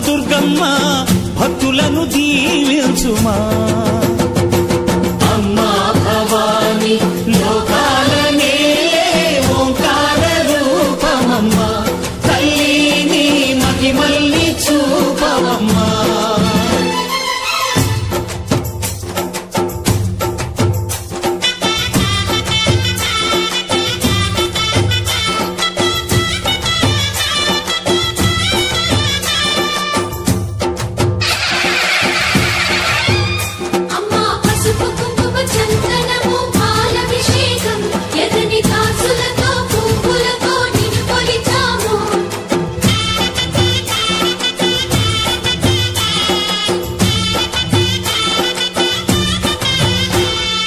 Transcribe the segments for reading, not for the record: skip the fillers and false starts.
దుర్గమ్మ భక్తులను దీవించుమా అమ్మా భవాని లోకాల నేలే ఓంకార రూపమమ్మ తల్లిని మహిమల్ని చూపవమ్మా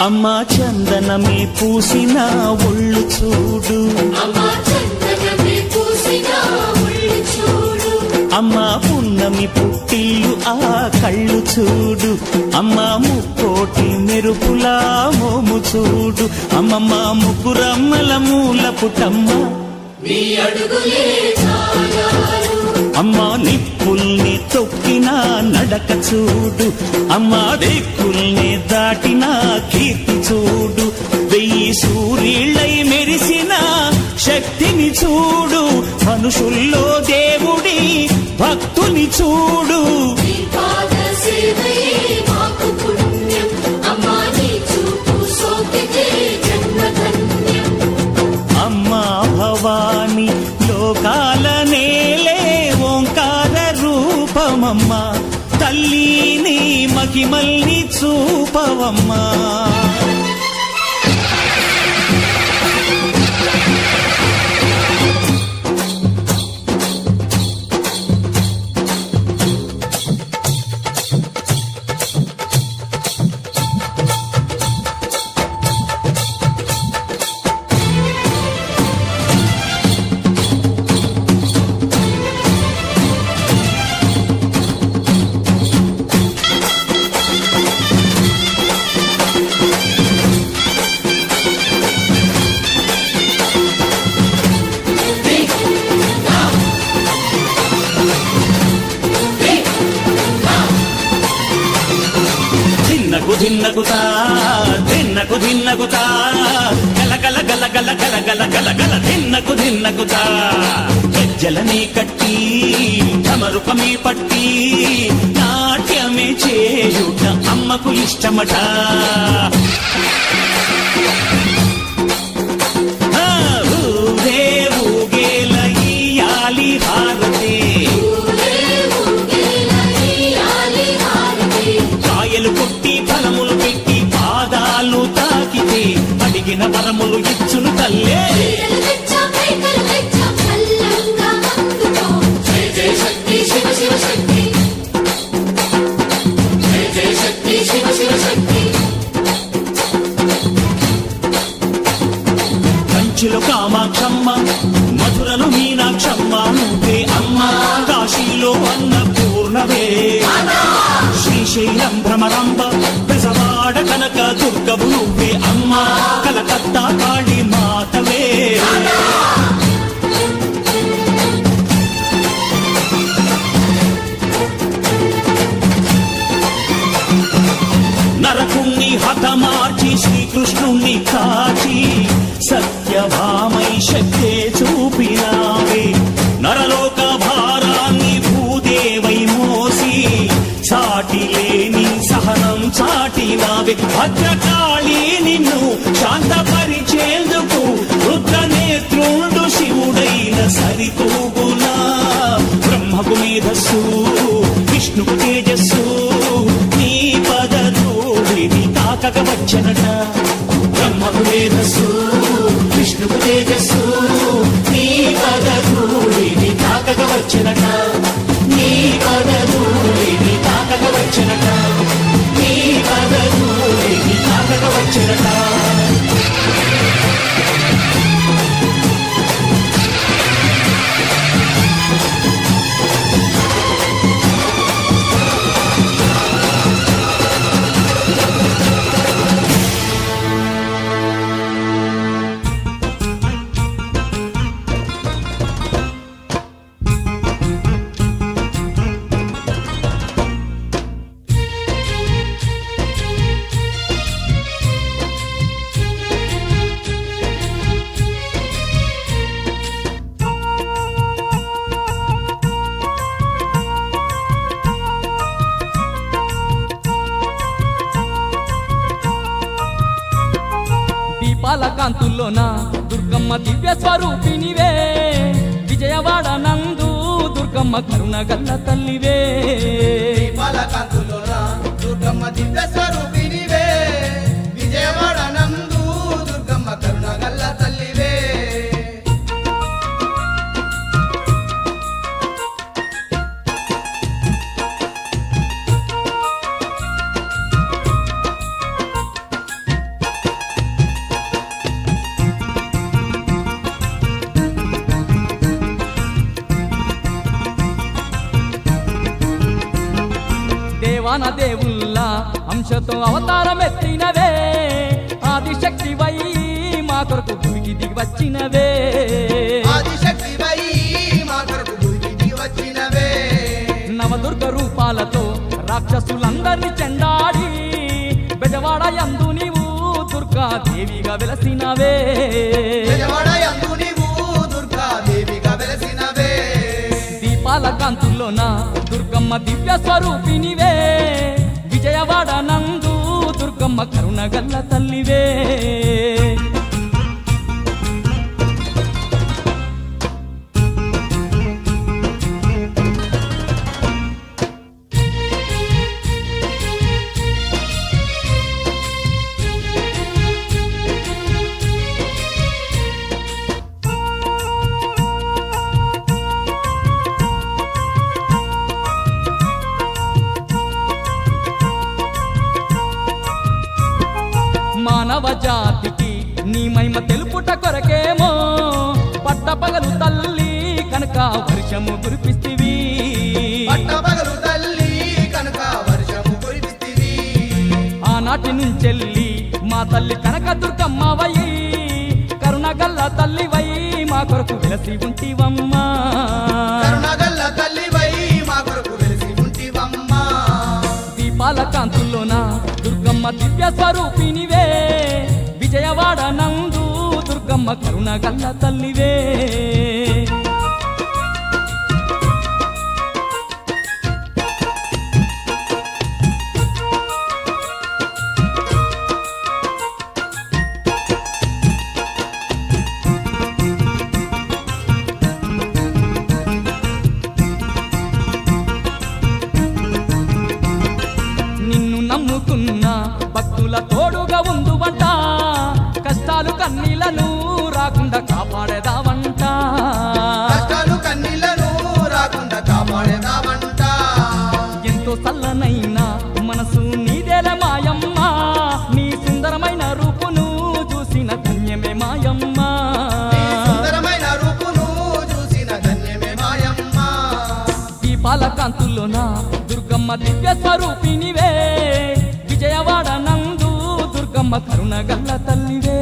అమ్మా చందనమే పూసిన ఒళ్ళు చూడు అమ్మా పున్నమి పుట్టిల్లు ఆ కళ్ళు చూడు అమ్మా ముక్కోటి మెరుపులా మోము చూడు అమ్మమ్మ ముగ్గురమ్మల మూల పుటమ్మ అమ్మా నిప్పుల్ని తొక్కిన నడక చూడు అమ్మా దిక్కుల్ని దాటిన కీర్తి చూడు 1000 సూర్యుళ్ళై మెరిసిన శక్తిని చూడు మనుషుల్లో దేవుడి భక్తుని చూడు అమ్మా భవాని లోకాల నేలే ఓంకార రూపమమ్మ తల్లిని మహిమల్ని చూపవమ్మా ధిన్నగుతా ధిన్నకు ధిన్నగుతా గల గల గల గల గల గల గల గల ధిన్నగుతా గజ్జలనే కట్టి ఢమరుకమే పట్టి నాట్యమే చేయుట అమ్మకు ఇష్టమట ఊరే ఊగేల ఇయ్యాలి హారతి కాయలు కొట్టి ఫలములు పెట్టి పాదాలు తాకితే అడిగిన వరములు ఇచ్చును తల్లే కంచిలో కామాక్షమ్మ మధురలో మీనాక్షమ్మ నువ్వే అమ్మ కాశీలో అన్నపూర్ణవే శ్రీశైలం భ్రమరాంబ బెజవాడ కనక దుర్గవు నువ్వే అమ్మ కలకత్తా కాళీ మాతవే నరకుణ్ణి శ్రీకృష్ణుణ్ణి కాచి సత్యభామై శక్తే చూపినావే నరలోక భారాన్ని భూదేవై మోసి చాటి లేని సహనం చాటినావే భద్రకాళి నిన్ను శాంతపరిచేందుకు రుద్రనేత్రుండు శివుడైన సరితూగునా బ్రహ్మకు మేధస్సు విష్ణుకు తేజస్సు నీ పదధూళిని తాకక వచ్చనట బ్రహ్మకు మేధస్సు విష్ణుకు తేజస్సు నీ పదధూళిని తాకక వచ్చనట నీ పదధూళిని తాకక వచ్చనట నీ పదధూళిని తాకక వచ్చనట కాంతుల్లోన దుర్గమ్మ దివ్య స్వరూపినివే విజయవాడ నందు దుర్గమ్మ కరుణ గల్ల తల్లివే కాంతుల్లోన దుర్గమ్మ దివ్య స్వరూపినివే విజయవాడ నందు దుర్గమ్మ కరుణ గల్ల తల్లివే దేవాన దేవుల్లా అంశతో అవతారమెత్తినవే ఆదిశక్తి వై మా కొరకు భూమికి దిగి వచ్చినవే ఆదిశక్తి వై మా కొరకు భూమికి దిగి వచ్చినవే నవదుర్గ రూపాలతో రాక్షసులందరినీ చెండాడి బెజవాడ యందు నీవు దుర్గాదేవిగా వెలసినవే బెజవాడ యందు నీవు దుర్గాదేవిగా వెలసినవే దీపాల కాంతుల్లోన దుర్గమ్మ దివ్య స్వరూపినివే విజయవాడ నందు దుర్గమ్మ కరుణ గల్ల తల్లివే మానవ జాతికి నీ మహిమ తెలుపుట కొరకేమో పట్టపగలు తల్లి కనుక వర్షము కురిపిస్తివి పట్టపగలు తల్లి కనుక వర్షము కురిపిస్తివి ఆనాటి నుంచెల్లి మా తల్లి కనక దుర్గమ్మవై కరుణగల్ల తల్లివై మా కొరకు వెలసి ఉంటివమ్మా కరుణగల్ల తల్లివై మా కొరకు వెలసి ఉంటివమ్మా దీపాల కాంతుల్లోన దుర్గమ్మ దివ్య స్వరూపినివే విజయవాడ నందు దుర్గమ్మ కరుణ గల్ల తల్లివే నిన్ను నమ్ముకున్న భక్తుల తోడుగా ఉందువంట కష్టాలు కన్నీళ్లను రాకుండా కాపాడేదావంట కష్టాలు కన్నీళ్లను రాకుండా కాపాడేదావంట ఎంతో చల్లనైన మనసు నీదేల మాయమ్మ నీ సుందరమైన రూపును చూసిన ధన్యమే మాయమ్మ సుందరమైన రూపును చూసిన ధన్యమే మాయమ్మ దీపాల కాంతుల్లోన దుర్గమ్మ దివ్య స్వరూపినివే విజయవాడ నందు దుర్గమ్మ కరుణ గల్ల తల్లివే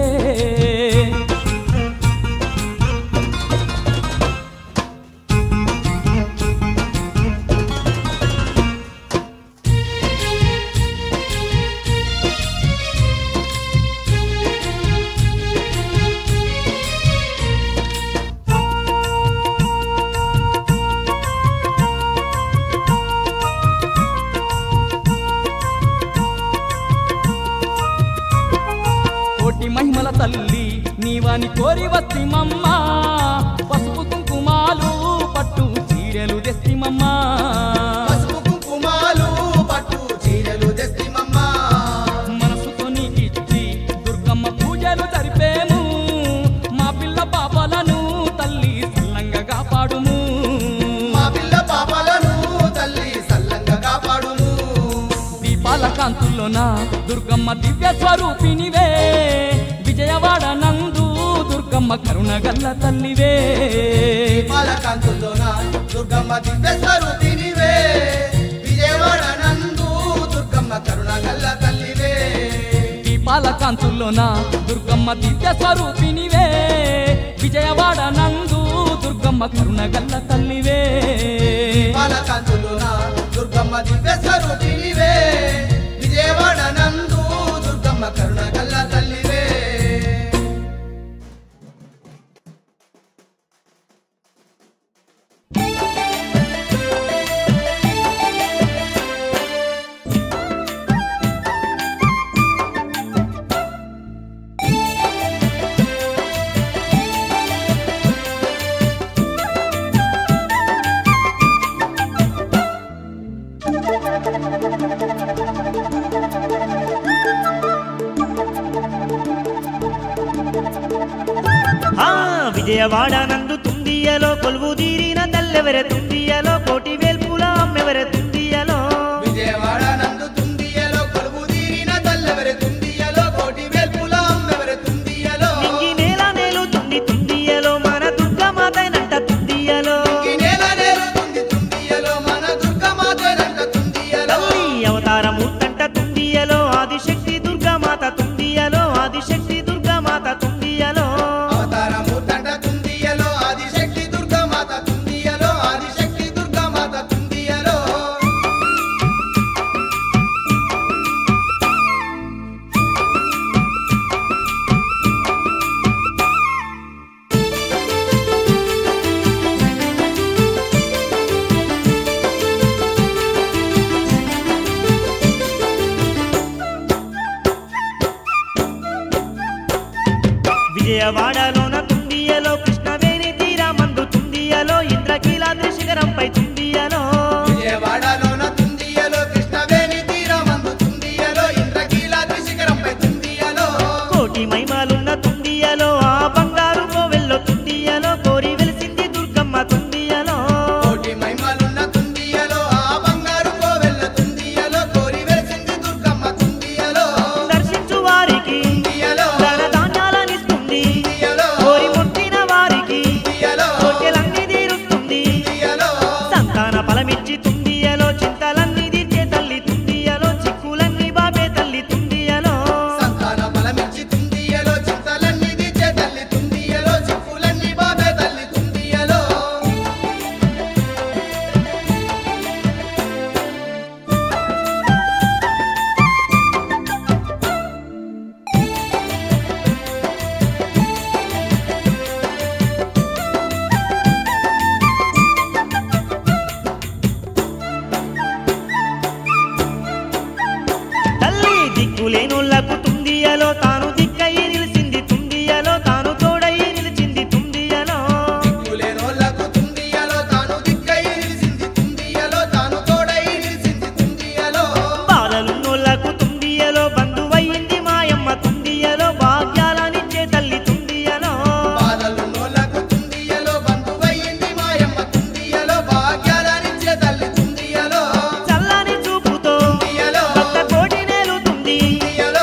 తల్లి నీవని కోరి వస్తిమమ్మ పసుపు కుంకుమాలు పట్టు చీరలు తెస్తిమమ్మ పసుపు కుంకుమాలు పట్టు చీరలు తెస్తిమమ్మ మనసుతో నీకిచ్చి దుర్గమ్మ పూజలు జరిపేము మా పిల్ల పాపలను తల్లి సల్లంగా కాపాడుము మా పిల్ల పాపలను తల్లి సల్లంగా కాపాడుము దీపాల కాంతుల్లోన దుర్గమ్మ దివ్య స్వరూపినివే విజయవాడ నందు దుర్గమ్మ కరుణ గల్ల తల్లివే దీపాల కాంతుల్లోన దుర్గమ్మ దివ్య స్వరూపినివే విజయవాడ నందు దుర్గమ్మ కరుణ గల్ల తల్లివే దీపాల కాంతుల్లోన దుర్గమ్మ దివ్య స్వరూపినివే విజయవాడ నందు దుర్గమ్మ కరుణ గల్ల తల్లివే దీపాల కాంతుల్లోన దుర్గమ్మ దివ్య స్వరూపినివే విజయవాడ నందు దుర్గమ్మ కరుణ గల్ల తల్లివే విజయవాడ నందు తుందియలో కొలువు తీరిన తల్లెవరె తుందియలో కోటి వేల్పుల అమ్మెవరె తుందియలో విజయవాడ నందు తుందియలో కొలువు తీరిన తల్లెవరె తుందియలో కోటి వేల్పుల అమ్మెవరె తుందియలో నింగి నేల నేలు తుంది తుందియలో మన దుర్గమాతనంట తుందియలో ఈ నేల నేలుతుంది తుందియలో మన దుర్గమాతేనంట తుందియలో తల్లి అవతారమూర్తంట తుందియలో ఆదిశక్తి దుర్గమాత తుందియలో ఆదిశక్తి దుర్గమాత తుందియలో అవతారమూర్తంట తుందియలో ఆదిశక్తి దుర్గమాత తుందియలో ఆదిశక్తి దుర్గమాత తుందియలో విజయవాడలోన తుందియలో కృష్ణవేణి తీరమందు తుందియలో ఇంద్రకీలాద్రి శిఖరంపై తుందియలో విజయవాడలోన తుందియలో కృష్ణవేణి తీరమందు తుందియలో ఇంద్రకీలాద్రి శిఖరంపై తుందియలో కోటి మహిమలున్న తుందియలో ఆ బంగారు కోవెల్లో తుందియలో కోరి వెలిసింది దుర్గమ్మ తుందియలో కోటి మహిమలున్న తుందియలో ఆ బంగారు కోవెల్ల తుందియలో కోరి వెలిసింది దుర్గమ్మ తుందియలో దర్శించు వారికి తుందియలో ధన ధాన్యాలనిస్తుంది తుందియలో కోరి ముట్టిన వారికి తుందియలో కోరికలన్నీ తీరుస్తుంది తుందియలో సంతాన ఫలమిచ్చి తుందియలో చింతలన్నీ తీర్చే తల్లి తుందియలో చిక్కులన్నీ బాబే తల్లి తుందియలో సంతాన బలమిచ్చి తుందియలో చింతలన్నీ తీర్చే తల్లి తుందియలో చిక్కులన్నీ బాబే తల్లి తుందియలో తల్లి దిక్కులేనోళ్లకు తుందియలో తాను దిక్కయి నిలిచింది తుందియలో తాను తోడయి నిలిచింది తుందియలో దిక్కులేనోళ్లకు తుందియలో తాను దిక్కై నిలిసింది తుందియలో తాను తోడై నిలిసింది తుందియలో బాధలున్నోళ్లకు తుందియలో బంధువయ్యింది మాయమ్మ తుందియలో భాగ్యాలనిచ్చే తల్లి తుందియలో బాధలున్నోళ్లకు తుందియలో బంధువయ్యింది మాయమ్మ తుందియలో భాగ్యాలనిచ్చే తల్లి తుందియలో చల్లని చూపుతో తుందియలో భక్త కోటి నేలుతుంది తుందియలో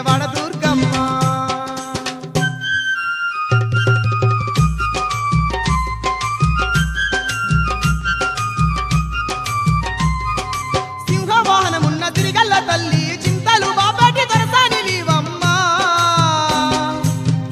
విజయవాడ దుర్గమ్మ సింహవాహనమున్న తిరిగల్ల తల్లి చింతలు బాపాటి దొరసాని నీవమ్మ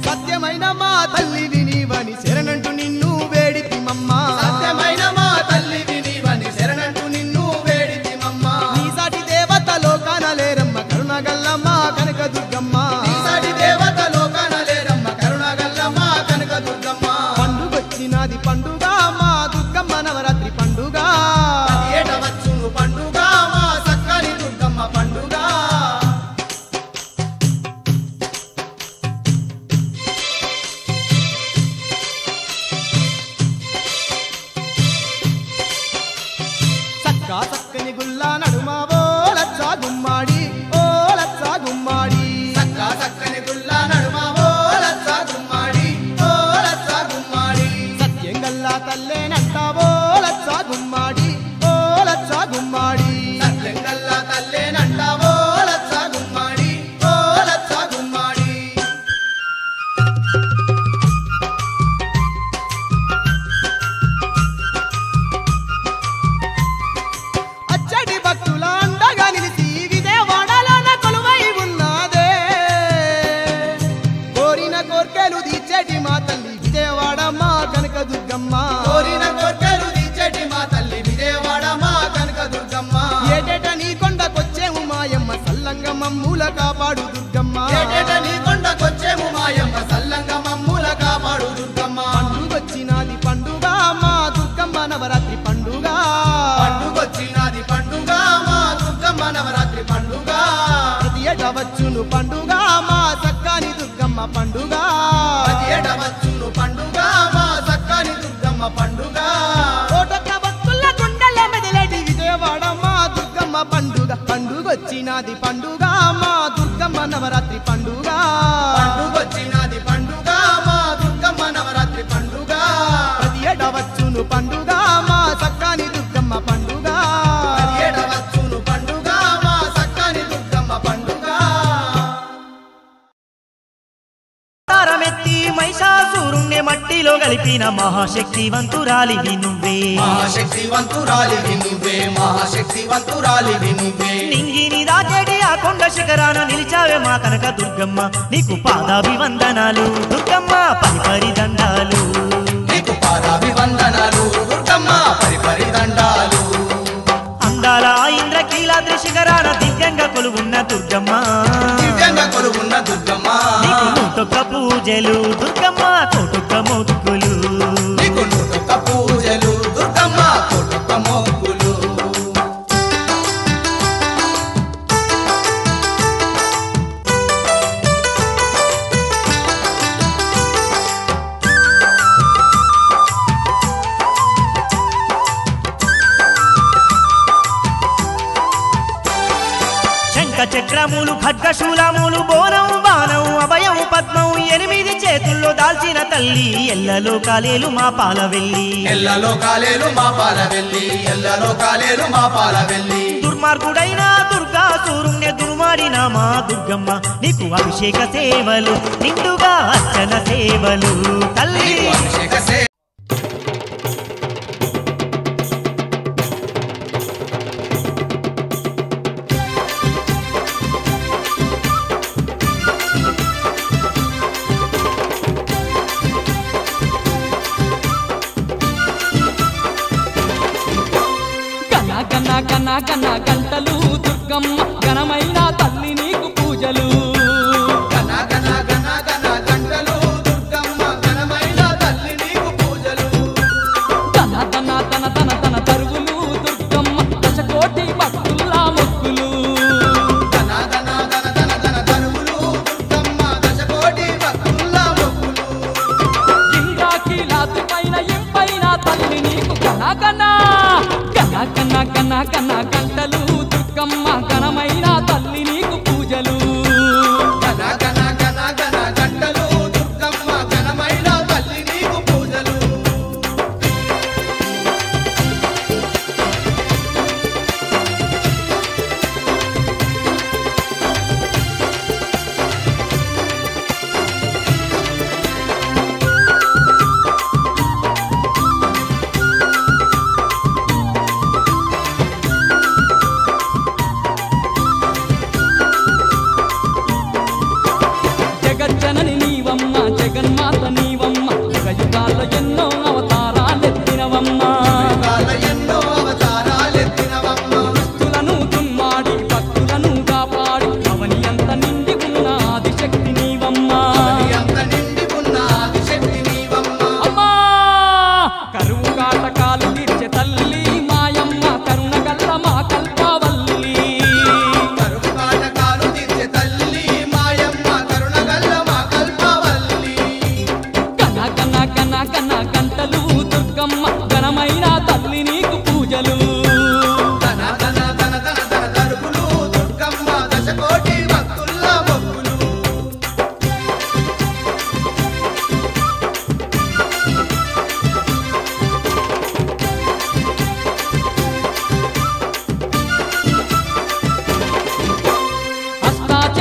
సత్యమైన మా తల్లి వినివని శరణంటూ నిన్ను వేడితిమమ్మ సత్యమైన మా తల్లి వినివని శరణంటూ నిన్ను వేడితిమమ్మ నీ సాటి దేవత లోకాన లేరమ్మ కరుణగల్లమ్మ కనక దుర్గమ్మ నీ సాటి దేవత లోకాన లేరమ్మ కరుణగల్లమ్మ కనక దుర్గమ్మ పండుగొచ్చినది పండుగ మా దుర్గమ్మ నవరాత్రి పండుగ ఏటవచ్చును పండుగ మా సక్కని దుర్గమ్మ పండుగ చక్కని గుల్లా నడుమా ఓ లచ్చా గుమ్మాడి ఓ లచ్చా గుమ్మాడి చక్కని గుల్లా నడుమా ఓ లచ్చా గుమ్మాడి ఓ లచ్చా గుమ్మాడి సత్యం గల్లా తల్లేనంటావో లచ్చా గుమ్మాడి ఓ లచ్చా గుమ్మాడి సత్యం గల్లా తల్లేనంటావో లచ్చా గుమ్మాడి ఓ లచ్చా గుమ్మాడి అచ్చటి భక్తుల అండగా నిలిచి విజయవాడలోన కొలువై ఉన్నదే కోరిన కోర్కెలు తీర్చేటి మా తల్లి విజయవాడ మా కనక దుర్గమ్మ కోరిన కోర్కెలు తీర్చేటి మా తల్లి విజయవాడ మా కనక దుర్గమ్మ ఏటేట నీ కొండకొచ్చేము మాయమ్మ సల్లంగా మమ్ముల కాపాడు దుర్గమ్మ ఏటేట నీ కొండకొచ్చేము మాయమ్మ సల్లంగా మమ్ముల కాపాడు దుర్గమ్మ పండుగొచ్చినది పండుగ మా దుర్గమ్మ నవరాత్రి పండుగ పండుగొచ్చినది పండుగ మా దుర్గమ్మ నవరాత్రి పండుగ ప్రతి ఏట వచ్చును పండుగ మా సక్కని దుర్గమ్మ పండుగ ప్రతి ఏట వచ్చును పండుగ మా సక్కని దుర్గమ్మ పండుగ కోటొక్క భక్తుల గుండెల మెదలేటి విజయవాడ మా దుర్గమ్మ పండుగ పండుగొచ్చినది పండుగ మా దుర్గమ్మ నవరాత్రి పండుగ పండుగొచ్చినది పండుగ మా దుర్గమ్మ నవరాత్రి పండుగ ప్రతి ఏట వచ్చును పండుగ మా సక్కని దుర్గమ్మ పండుగ ప్రతి ఏట వచ్చును పండుగ మా సక్కని దుర్గమ్మ పండుగ తారమెత్తి మహిషాసురుణ్ణి మట్టిలో కలిపిన మహాశక్తివంతురాలివి నువ్వే మహాశక్తివంతురాలివి నువ్వే మహాశక్తివంతురాలివి నువ్వే నింగిని దాచేటి ఆ కొండ శిఖరాన నిలిచావే మా కనక దుర్గమ్మ నీకు పాదాభివందనాలు దుర్గమ్మ పరిపరి దండాలు నీకు పాదాభివందనాలు దుర్గమ్మ పరిపరి దండాలు అందాల ఇంద్రకీలాద్రి శిఖరాన దివ్యంగా కొలువున్న దుర్గమ్మ దివ్యంగా కొలువున్న దుర్గమ్మ నీకు నూటొక్క పూజలు దుర్గమ్మ కోటొక్క మొక్కులు నీకు నూటొక్క పూజలు దుర్గమ్మ కోటొక్క మొక్కులు శంఖ చక్రములు ఖడ్గశూలములు బోనం బాణం అభయం పద్మం 8 చేతుల్లో దాల్చిన తల్లి ఎల్లలో కాలేలు మా పాల వెళ్ళి ఎల్లలో కాలేలు మా పాల వెళ్ళి ఎల్లలో కాలేలు మా పాల వెళ్ళి దుర్మార్గుడైన దుర్గాసురుణ్ణి దుర్మాడిన మా దుర్గమ్మ నీకు అభిషేక సేవలు నిండుగా అర్చన సేవలు తల్లి నీకు అభిషేక సే గన గన గన గంటలు దుర్గమ్మ ఘనమైన తల్లి నీకు పూజలు గన గన గన గన గంటలు దుర్గమ్మ ఘనమైన తల్లి నీకు పూజలు తన తన తన తన తన తరుగులు దుర్గమ్మ దశకోటి భక్తుల మొక్కులు గన గన గన గన గన తరువులు దుర్గమ్మ దశకోటి భక్తుల మొక్కులు ఇంద్రాకి లాతి పైన ఇంపైన తల్లి నీకు గన గన గన గన గన గన గంటలు దుర్గమ్మ ఘనమైన తల్లి నీకు పూజలు గన గన గన గన గంటలు దుర్గమ్మ ఘనమైన తల్లి నీకు పూజలు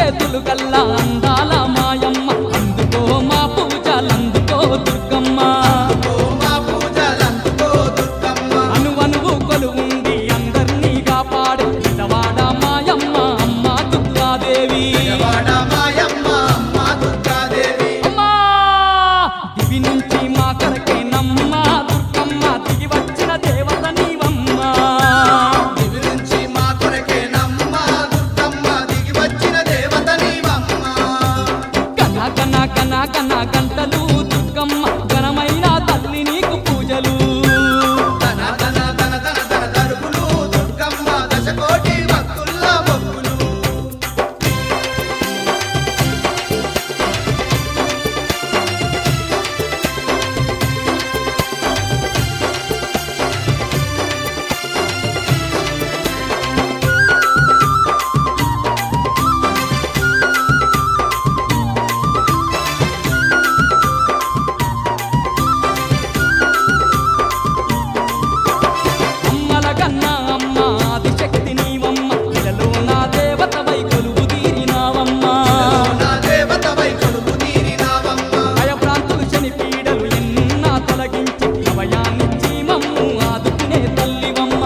చేతులు కల్లా అందాల మాయమ్మ అందుకో మా పూజలందుకో దుర్గమ్మ అనువనువు కొలువుండి అందర్నీ కాపాడే విజయవాడ మాయమ్మ అమ్మ దుర్గాదేవి అమ్మా దివి నుంచి మా కరకే నమ్మ దుర్గమ్మ దిగి వచ్చిన దేవత నీవమ్మ కన కన కన కన గంటలు దుర్గమ్మ ఘనమైన తల్లి నీకు పూజలు అమ్మల కన్నా అమ్మ ఆదిశక్తి నీవమ్మ ఇలలో నా దేవతవై కొలువు తీరినావమ్మ భయభ్రాంతులు శని పీడలు ఎన్నా తొలగించి అభయాన్నిచ్చి మమ్ము ఆదుకునే తల్లివమ్మ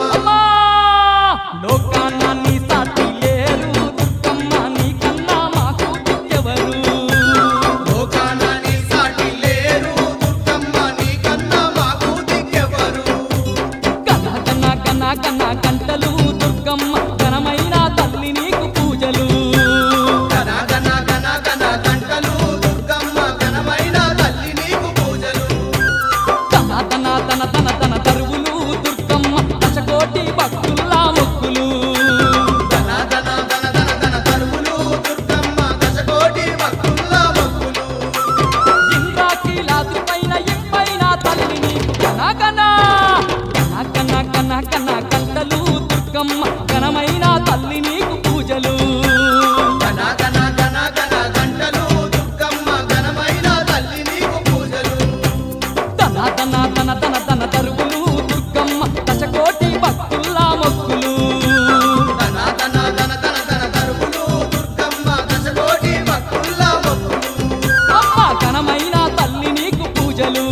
అమ్మా లోకాన్న నీ సాటి లేరు దుర్గమ్మ నీకన్నా మాకు దివ్యెవరు కన కన కన కన గంటలు దుర్గమ్మ ఘనమైన తల్లి నీకు పూజలు తన తన తన తన తన తరువులు దుర్గమ్మ దశకోటి భక్తుల్లా మొక్కులు ఇంద్రాకీలాద్రి పైన ఇంపైన తల్లి నీకు కన కన కన కన కన కన గంటలు దుర్గమ్మ ఘనమైన తల్లి నీకు పూజలు తన తన తన తన తన తరువులు దుర్గమ్మ దశకోటి భక్తుల్లా మొక్కులు అమ్మ ఘనమైన తల్లి నీకు పూజలు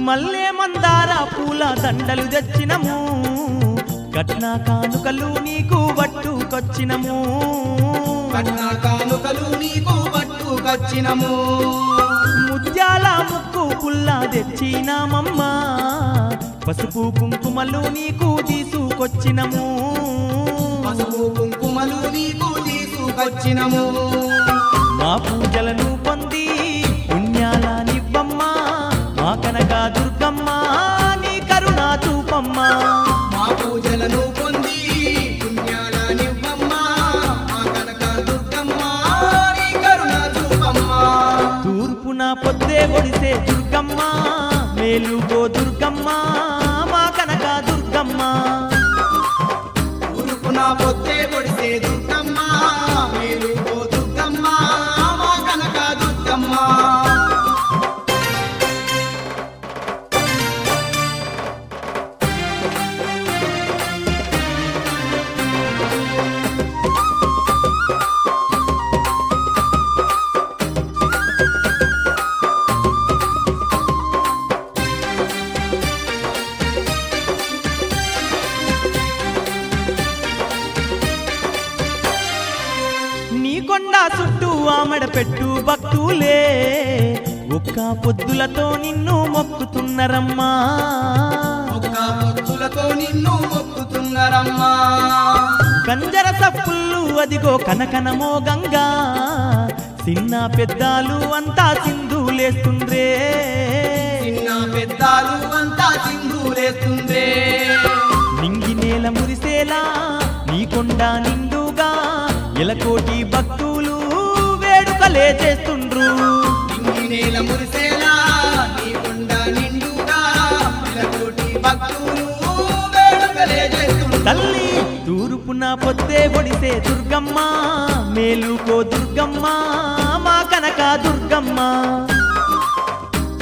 మల్లె మందార పూల దండలు తెచ్చినము కట్న కానుకలు నీకు పట్టుకొచ్చినము ముత్యాల ముక్కు పుల్ల తెచ్చినామమ్మా పసుపు కుంకుమలు నీకు తీసుకొచ్చినము మా పూజలను పొంది పుణ్యాల నివ్వమ్మా మా కనక దుర్గమ్మ నీ కరుణా చూపమ్మా తూర్పున పొద్దే ఒడిసే దుర్గమ్మ మేలుగో దుర్గమ్మ మా కనక దుర్గమ్మ పొత్తే పొడిసే దుర్గమ్మ మేలుకో దుర్గమ్మ మా కనక దుర్గమ్మ నీ కొండ చుట్టూ ఆమడ పెట్టు భక్తులే ఒక్క పొద్దులతో నిన్ను మొక్కుతున్నరమ్మా నిన్ను మొక్కుతున్నరమ్మా కంజర సప్పుళ్ళు అదిగో కనకనమో గంగా చిన్న పెద్దాలు అంతా సింధులేస్తుండ్రే చిన్న పెద్దాలు అంతా సింధులేస్తుండ్రే నింగి నేల మురిసేలా నీ కొండ నిండుగా ఎలకోటి భక్తులు వేడుక వేడుకలే చేస్తుండ్రు ఇంగి నేల మురిసేలా నీ కొండ నిండుగా నెలకోటి భక్తులు వేడుకలే చేస్తుండ్రు తల్లి తూర్పున పొద్దే ఒడిసే దుర్గమ్మ మేలుకో దుర్గమ్మ మా కనక దుర్గమ్మ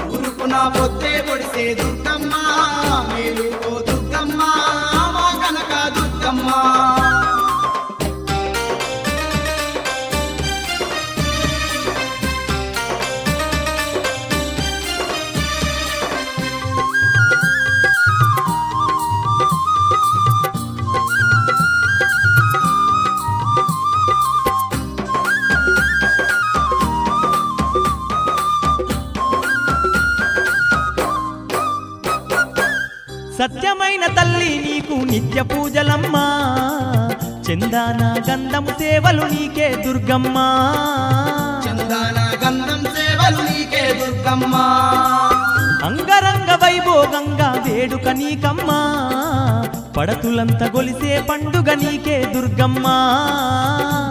తూర్పున పొద్దే పొడిసే దుర్గమ్మ మేలుకో దుర్గమ్మ మా కనక దుర్గమ్మ సత్యమైన తల్లి నీకు నిత్య పూజలమ్మా చందాన గంధము సేవలు నీకే దుర్గమ్మ చందాన గంధం సేవలు నీకే దుర్గమ్మ అంగరంగ వైభోగంగా వేడుక నీకమ్మా పడతులంత గొలిసే పండుగ నీకే దుర్గమ్మ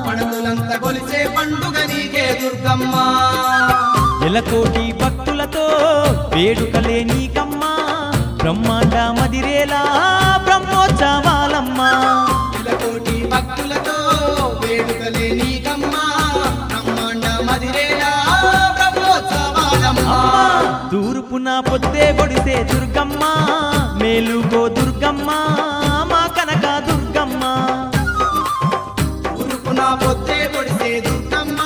పడతులంత కొలిసే పండుగ నీకే దుర్గమ్మ ఎలకోటి భక్తులతో వేడుకలే నీకమ్మా బ్రహ్మాండ మదిరేలా బ్రహ్మోత్సవాలమ్మా నెలకోటి భక్తులతో వేడుకలే నీకమ్మ బ్రహ్మాండ మదిరేలా బ్రహ్మోత్సవాలమ్మ తూర్పున పొద్దే పొడిసే దుర్గమ్మ మేలుకో దుర్గమ్మ మా కనక దుర్గమ్మ తూర్పున పొద్దే పొడిసే దుర్గమ్మ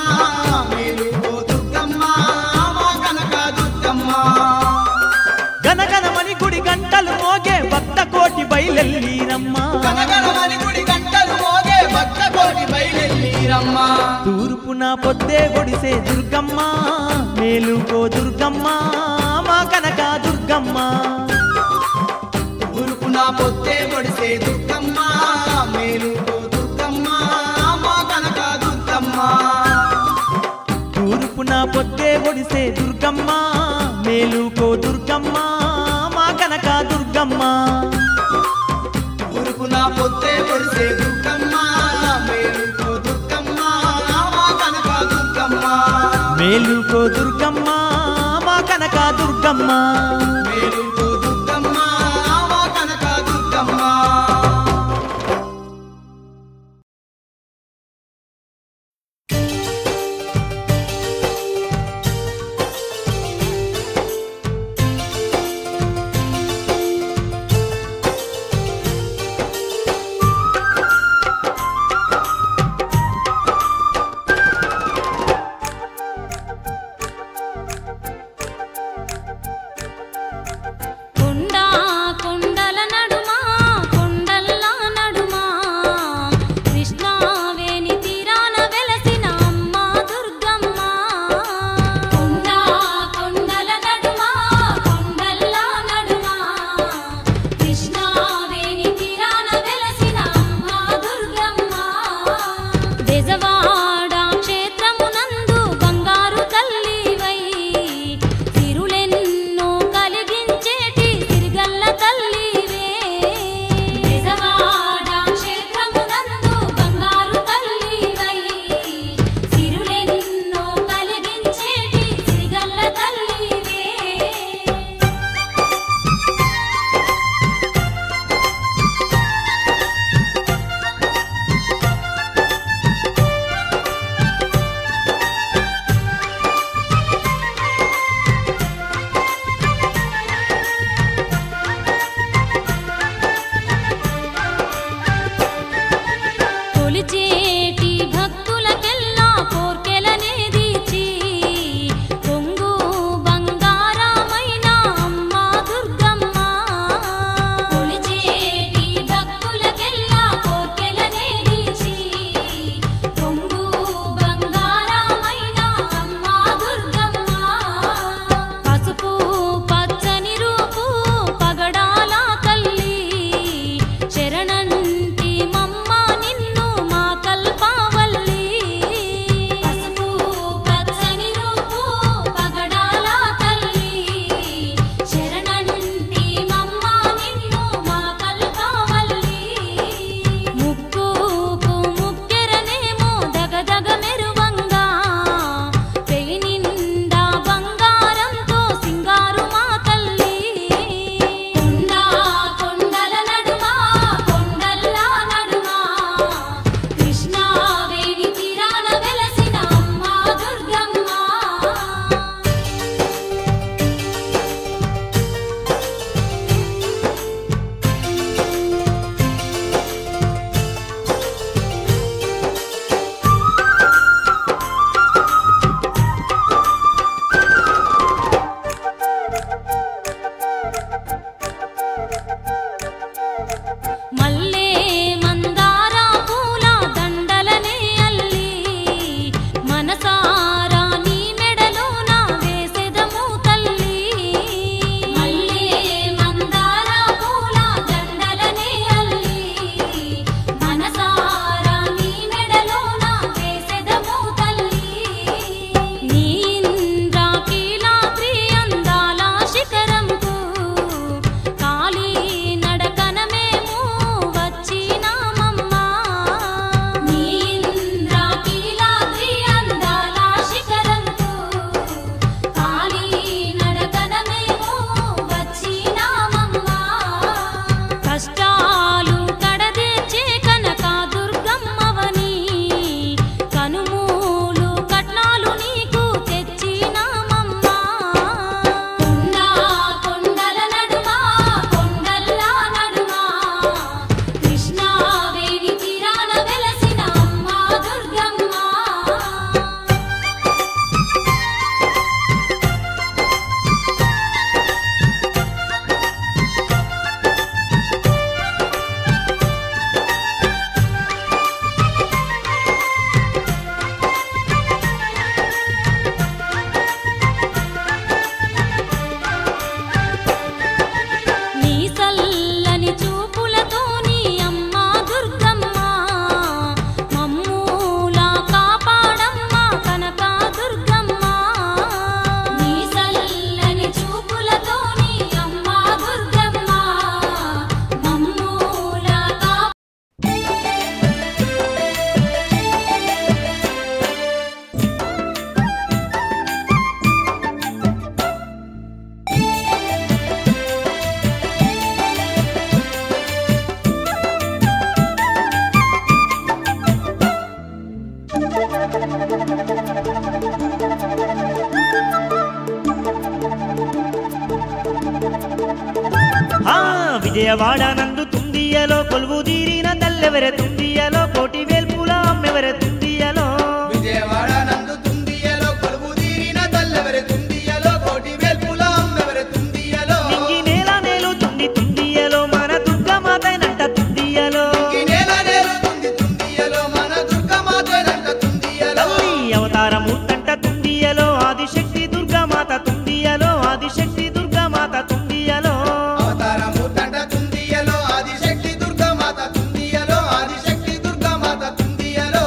మేలుకో దుర్గమ్మ మా కనక దుర్గమ్మ గనగనమని గుడి గంటలు మోగే భక్త కోటి బయలెల్లిరమ్మ గనగనమని గుడి గంటలు మోగే భక్త కోటి బయలెల్లిరమ్మ తూర్పున పొద్దే పొడిసే దుర్గమ్మ మేలుకో దుర్గమ్మ మా కనక దుర్గమ్మ తూర్పున పొద్దే పొడిసే దుర్గమ్మ మేలుకో దుర్గమ్మ మా కనక దుర్గమ్మ తూర్పున పొద్దే పొడిసే దుర్గమ్మ మేలుకో దుర్గమ్మ మా కనక దుర్గమ్మ తూర్పున పొద్దే పొడిసే దుర్గమ్మ మేలుకో దుర్గమ్మ మా కనక దుర్గమ్మ మేలుకో దుర్గమ్మ మా కనక దుర్గమ్మ మేలుకో దుర్గమ్మ మా కనక దుర్గమ్మ కొండ కొండల నడుమ విజయవాడ నందు తుందియలో కొలువు తీరిన తల్లెవరె తుందియలో కోటి వేల్పుల అమ్మెవరె తుందియలో విజయవాడ నందు తుందియలో కొలువు తీరిన తల్లెవరె తుందియలో కోటి వేల్పుల అమ్మెవరె తుందియలో నింగి నేల నేలు తుంది తుందియలో మన దుర్గమాతైనంట తుందియలో ఈ నేల నేలుతుంది తుందియలో మన దుర్గమాతనంట తుందియలో తల్లి అవతారమూర్తంట తుందియలో ఆదిశక్తి దుర్గమాత తుందియలో ఆదిశక్తి దుర్గమాత తుందియలో అవతారమూర్తంట తుందియలో ఆదిశక్తి దుర్గమాత తుందియలో ఆదిశక్తి దుర్గమాత తుందియలో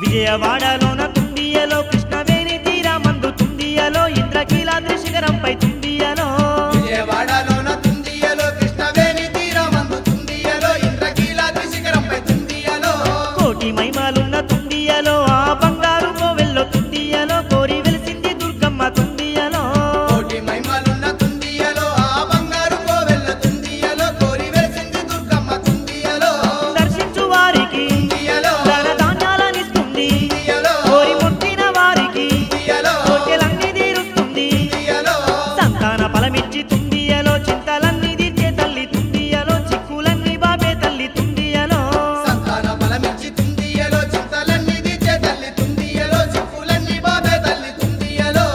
విజయవాడలోన తుందియలో కృష్ణవేణి తీరమందు తుందియలో ఇంద్రకీలాద్రి శిఖరంపై తుందియలో విజయవాడలోన తుందియలో కృష్ణవేణి తీరమందు తుందియలో ఇంద్రకీలాద్రి శిఖరంపై తుందియలో కోటి మహిమలున్న తుందియలో ఆ బంగారు కోవెల్లో తుందియలో కోరి వెలిసింది దుర్గమ్మ తుందియలో కోటి మహిమలున్న తుందియలో ఆ బంగారు కోవెల్ల తుందియలో కోరి వెలిసింది దుర్గమ్మ తుందియలో దర్శించు వారికి తుందియలో ధన ధాన్యాలనిస్తుంది తుందియలో కోరి మొక్కిన వారికి తుందియలో కోరికలన్నీ తీరుస్తుంది తుందియలో సంతాన ఫలమిచ్చి తుందియలో చింతలన్నీ తీర్చే తల్లి తుందియలో చిక్కులన్నీ బాబే తల్లి తుందియలో సంతాన బలమిచ్చి తుందియలో చింతలన్నీ తీర్చే తల్లి తుందియలో చిక్కులన్నీ బాబే తల్లి తుందియలో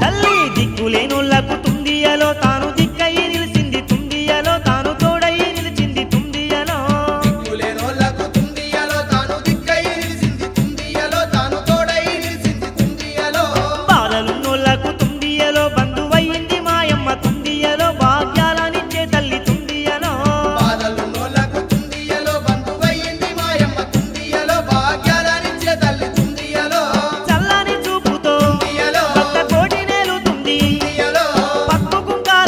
తల్లి దిక్కులేనులకు తుందియలో తాను దిక్కయి నిలిచింది తుందియలో తాను తోడయి నిలిచింది తుందియలో దిక్కులేనోళ్లకు తుందియలో తాను దిక్కై నిలిసింది తుందియలో తాను తోడై నిలిసింది తుందియలో బాధలున్నోళ్లకు తుందియలో బంధువయ్యింది మాయమ్మ తుందియలో భాగ్యాలనిచ్చే తల్లి తుందియలో బాధలున్నోళ్లకు తుందియలో బంధువయ్యింది మాయమ్మ తుందియలో భాగ్యాలనిచ్చే తల్లి తుందియలో చల్లని చూపుతో తుందియలో భక్త కోటి నేలుతుంది తుందియలో పక్కు కుంకాలతో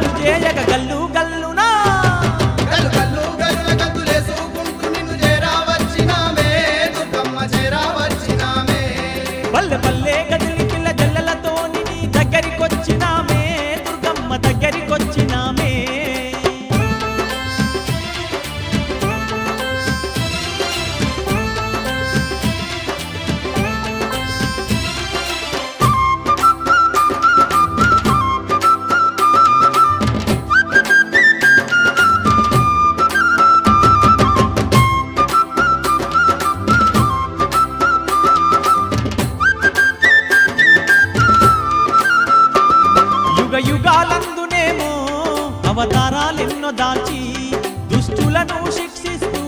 సంబరాలు చేయగ గల్లు గల్లునా గల్లు గల్లు గల్లున గంతులేసుకుంటూ నిన్ను చేరా వచ్చినామే దుర్గమ్మ చేరా వచ్చినామే పల్లె పల్లె గదిలి పిల్ల జల్లలతో నీ దగ్గరికొచ్చినామే దుర్గమ్మ దగ్గరికొచ్చినామే యుగాలందునేమో అవతారాలెన్నో దాల్చి దుష్టులను శిక్షిస్తూ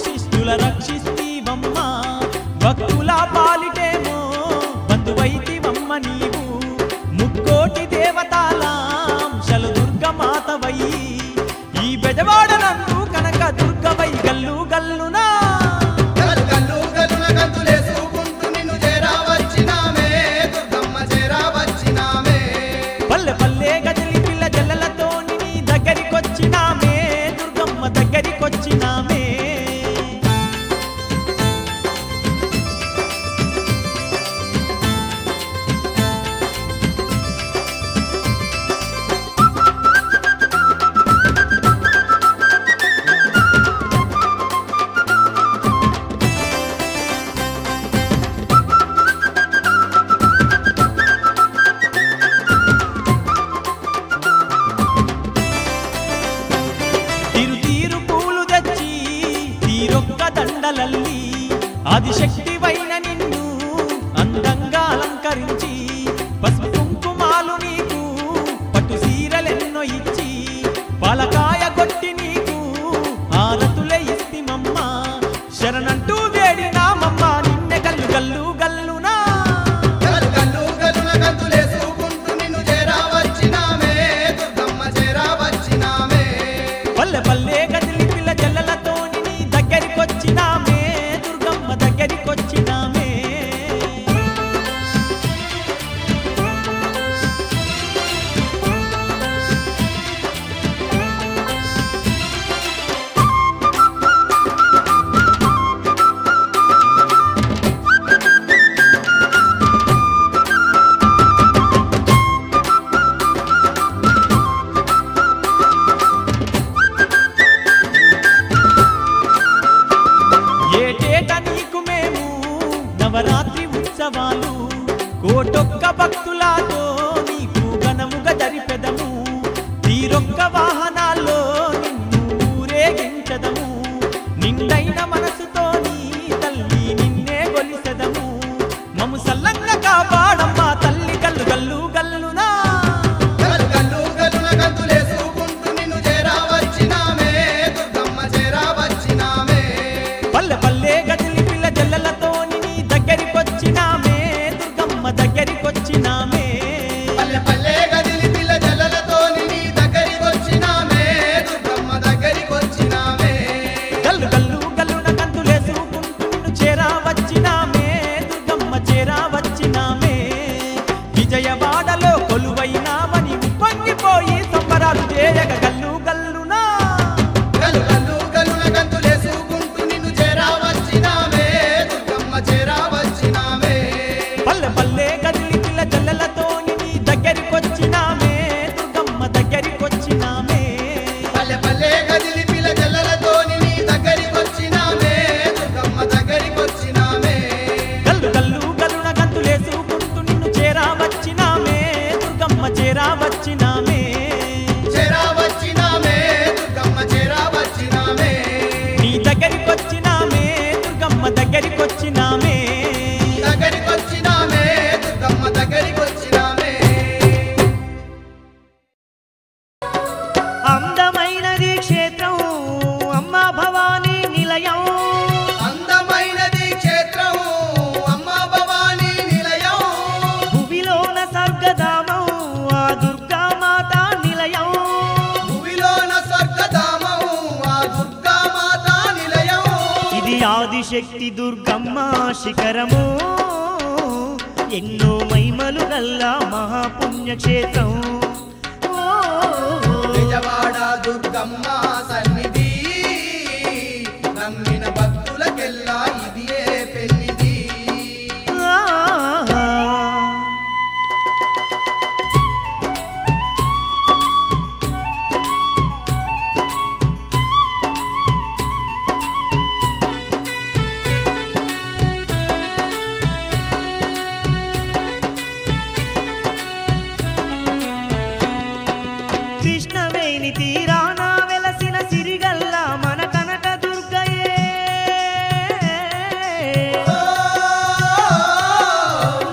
శిష్టుల రక్షిస్తీవమ్మ భక్తుల పాలిటేమో బంధువైతివమ్మ నీవు ముక్కోటి దేవతాలాంశలు దుర్గమాతవై ఈ బెజవాడనందు కనక దుర్గవై గల్లు గల్లునా గల్లు గల్లు గల్లున గంతులేసుకుంటూ నిన్ను చేరా వచ్చినామే దుర్గమ్మ చేరా వచ్చినామే పల్లె పల్లె గదిలి పిల్ల జల్లలతో నీ దగ్గరికొచ్చినామే దుర్గమ్మ దగ్గరికొచ్చినామే తీరు పూలు తెచ్చి తీరొక్క దండలల్లి ఆదిశక్తివైన నిన్ను అందంగా అలంకరించి పసుపు కుంకుమాలు నీకు పట్టు సీరలెన్నో ఇచ్చి పాలకాయ కొట్టి నీకు హారతులే ఇస్తిమమ్మ శరణంటూ వేడినామమ్మ నిన్నె గల్లు గల్లు గల్లునా గల్లు గల్లు గల్లున గంతులేసుకుంటూ నిన్ను చేరా వచ్చినామే దుర్గమ్మ చేరా వచ్చినామే పల్లె పల్లె గదిలి పిల్ల జల్లలతో నీ దగ్గరికొచ్చినామే దుర్గమ్మ దగ్గరికొచ్చినామే ఏటేట నీకు మేము నవరాత్రి ఉత్సవాలు కోటొక్క భక్తులతో నీకు ఘనముగా జరిపెదము తీరొక్క వాహనాల్లో నిన్ను ఊరేగించదము నిండైన మనసుతో నీ తల్లి నిన్నే గొలిసెదము మము సల్లంగా కాపాడమ్మా తల్లి గల్లు గల్లు గల్లునా గల్లు గల్లు గల్లున గంతులేసుకుంటూ నిన్ను చేరా వచ్చినామే దుర్గమ్మ చేరా వచ్చినామే పల్లె పల్లె గదిలి పిల్ల జల్లలతో నీ దగ్గరికొచ్చినామే దుర్గమ్మ దగ్గరికొచ్చినామే పల్లె పల్లె గదిలి పిల్ల జల్లలతో నీ దగ్గరికొచ్చినామే దుర్గమ్మ దగ్గరికొచ్చినామే గల్లు గల్లు గల్లున గంతులేసుకుంటూ నిన్ను చేరా వచ్చినామే దుర్గమ్మ చేరా వచ్చినామే విజయవాడలో కొలువైనామని ఉప్పొంగిపోయి సంబరాలు చేయగ గల్లు గల్లునా గల్లు గల్లు గల్లున గంతులేసుకుంటూ నిన్ను చేరా వచ్చినామే దుర్గమ్మ చేరా వచ్చినామే పల్లె పల్లె గదిలి పిల్ల జల్లలతో నీ దగ్గరికొచ్చినామే దుర్గమ్మ దగ్గరికొచ్చినామే పల్లె పల్లె గదిలి పిల్ల జల్లలతో నీ దగ్గరికొచ్చినామే దుర్గమ్మ దగ్గరికొచ్చినామే గల్లు గల్లు గల్లున గంతులేసుకుంటూ నిన్ను చేరా వచ్చినామే దుర్గమ్మ చేరా వచ్చినామే చేరా వచ్చినామే దుర్గమ్మ చేరా వచ్చినామే నీ దగ్గరికొచ్చినామే దుర్గమ్మ దగ్గరికొచ్చినామే దగ్గరికొచ్చినామే దుర్గమ్మ దగ్గరికొచ్చినామే అందమైనది క్షేత్రం అమ్మ భవానీ నిలయం అందమైనది క్షేత్రం అమ్మ భవానీ నిలయం భువిలోన స్వర్గధామం ఆ దుర్గామాత నిలయం భూమిలోన స్వర్గధామం ఆ దుర్గామాత నిలయం ఇది ఆదిశక్తి దుర్గమ్మ శిఖరము ఎన్నో మహిమలు గల్ల మహాపుణ్యక్షేత్రం ఓ బెజవాడ దుర్గమ్మ సన్నిధి నమ్మిన భక్తులకెల్లా ఇదియే పెన్నిధి కృష్ణవేణి తీరాన వెలసిన సిరిగల్ల మన కనక దుర్గయే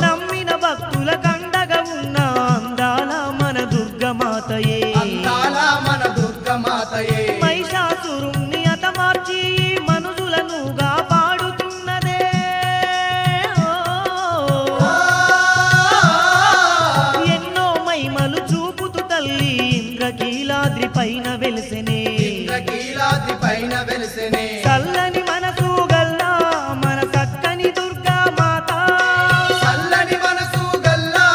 నమ్మిన భక్తుల కండగా ఉన్న అందాల మన దుర్గమాతయే అందాల మన దుర్గమాతయే మహిషాసురుణ్ణి హతమార్చి మనుషులను కాపాడుతున్నదే ఎన్నో మహిమలు చూపుతూ తల్లి ఇంద్రకీలాద్రి పైన వెలిసెనే ఇంద్రకీలాద్రి పైన వెలిసెనే చల్లని మనసు గల్లా మన చక్కని దుర్గా మాత చల్లని మనసు గల్లా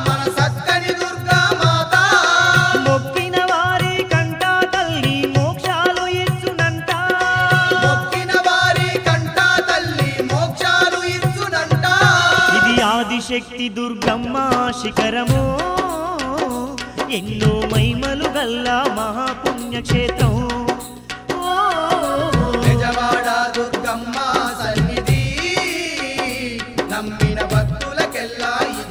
మన సక్కని దుర్గా మాత మొక్కిన వారి కంట తల్లి మోక్షాలు ఇచ్చునంట మొక్కిన వారి కంట తల్లి మోక్షాలు ఇచ్చునంట ఇది ఆదిశక్తి దుర్గమ్మ శిఖరము ఎన్నో మహిమలు గల్లా మహాపుణ్యక్షేత్రం బెజవాడ దుర్గమ్మ సన్నిధి నమ్మిన భక్తులకెల్లా ఇది